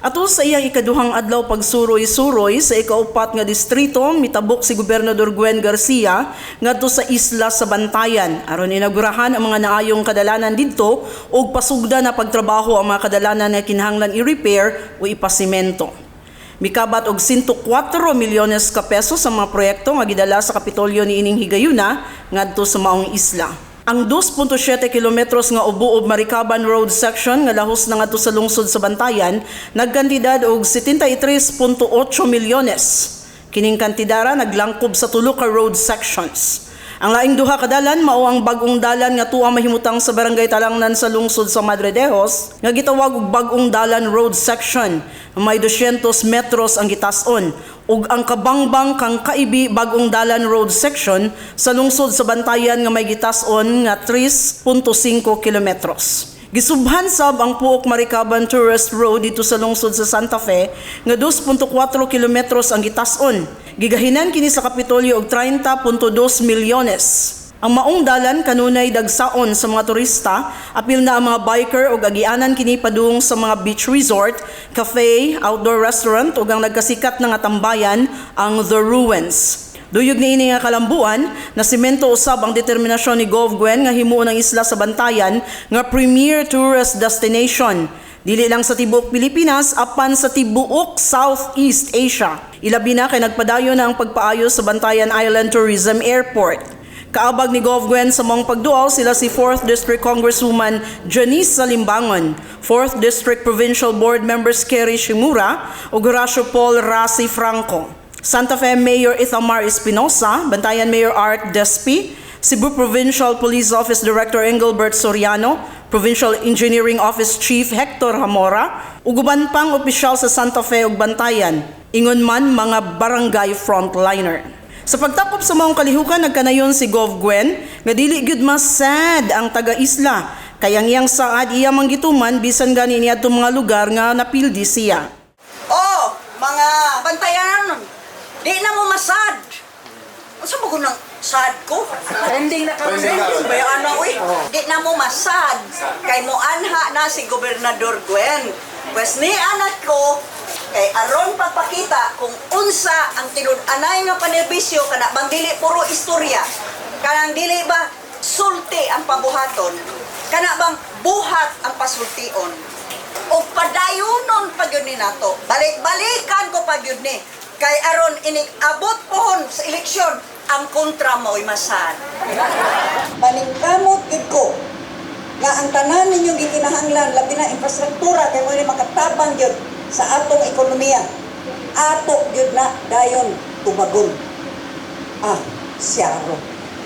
Ato sa iyang ikaduhang adlaw pagsuroy-suroy sa ikaupat nga distrito, mitabok si Gobernador Gwen Garcia ngadto sa isla sa Bantayan aron inaugurahan ang mga naayong kadalanan didto ug pasugda na pagtrabaho ang mga kadalanan nga kinahanglan i-repair o ipasimento. Mikabat og 104 milyones ka pesos sa mga proyekto nga gidala sa Kapitolyo niining higayuna ngadto sa maong isla. Ang 2.7 kilometros nga Ubuob Maricaban Road section nga lahos na ngadto sa lungsod sa Bantayan nagkantidad og 73.8 milyones. Kining kantidara naglangkob sa tulo ka road sections. Ang laing duha ka dalan mao ang bag-ong dalan nga tuwa mahimutang sa barangay Talangnan sa lungsod sa Madre Dejos nga gitawag og bag-ong dalan road section. May 200 metros ang gitas-on ug ang kabangbang kang Kaibi bag-ong dalan road section sa lungsod sa Bantayan nga may gitas-on nga 3.5 kilometros. Gisubhan sab ang Puok Maricaban Tourist Road dito sa lungsod sa Santa Fe nga 2.4 kilometros ang gitas-on. Gigahinan kini sa Kapitolyo og 30.2 milyones. Ang maong dalan kanunay dagsaon sa mga turista, apil na ang mga biker ug agianan kini padung sa mga beach resort, cafe, outdoor restaurant ug ang nagkasikat na nga tambayan ang The Ruins. Duyog niini nga kalambuan, na semento usab ang determinasyon ni Gov Gwen nga himuon ang isla sa Bantayan nga premier tourist destination. Dili lang sa tibuok Pilipinas, apan sa tibuok Southeast Asia. Ilabi na kay nagpadayon na ang pagpaayo sa Bantayan Island Tourism Airport. Kaabag ni Gov Gwen sa mong pagduaw sila si 4th District Congresswoman Janice Salimbangon, 4th District Provincial Board Members Kerry Shimura ug Horacio Paul Rasi Franco. Santa Fe Mayor Ithamar Espinosa, Bantayan Mayor Art Despi, Cebu Provincial Police Office Director Engelbert Soriano, Provincial Engineering Office Chief Hector Hamora, ug uban pang opisyal sa Santa Fe ug Bantayan, ingon man mga barangay frontliner. Sa pagtakop sa maong kalihukan, nagkanayon si Gov Gwen nga dili gyud masad ang taga-isla, kay ang iyang saad iya manggituman bisan gani niadto mga lugar nga napildi siya. Oh, mga Bantayan, di na mo masad. Asa mo ko ng sad ko? Trending na kami. Bayaan na, uy. Di na mo masad. Kay mo anha na si Gobernador Gwen. Pues ni anak ko, kay aron pagpakita kung unsa ang tinud-anay nga panerbisyo kana bang dili puro istorya. Kanang dili ba sulti ang pabuhaton. Kana bang buhat ang pasultion. O padayunon pag yun ni nato. Balik-balikan ko pag yun ni. Kay aron inig-abot pohon sa eleksyon, ang kontra mo'y masad. Paningkamot gid ko nga ang tanan ninyong gikinahanglan labi na infrastruktura kay mo ni makatabang gyud sa atong ekonomiya. Ato gyud na dayon tubagon. Siyaro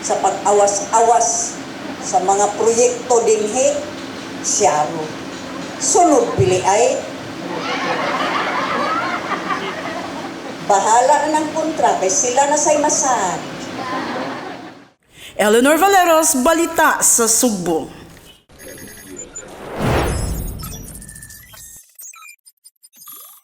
sa pag-awas-awas sa mga proyekto dinhi, siyaro. Sunod pili ay bahala na ng kontra kay sila na say masad. Eleanor Valeros, Balita sa Sugbo.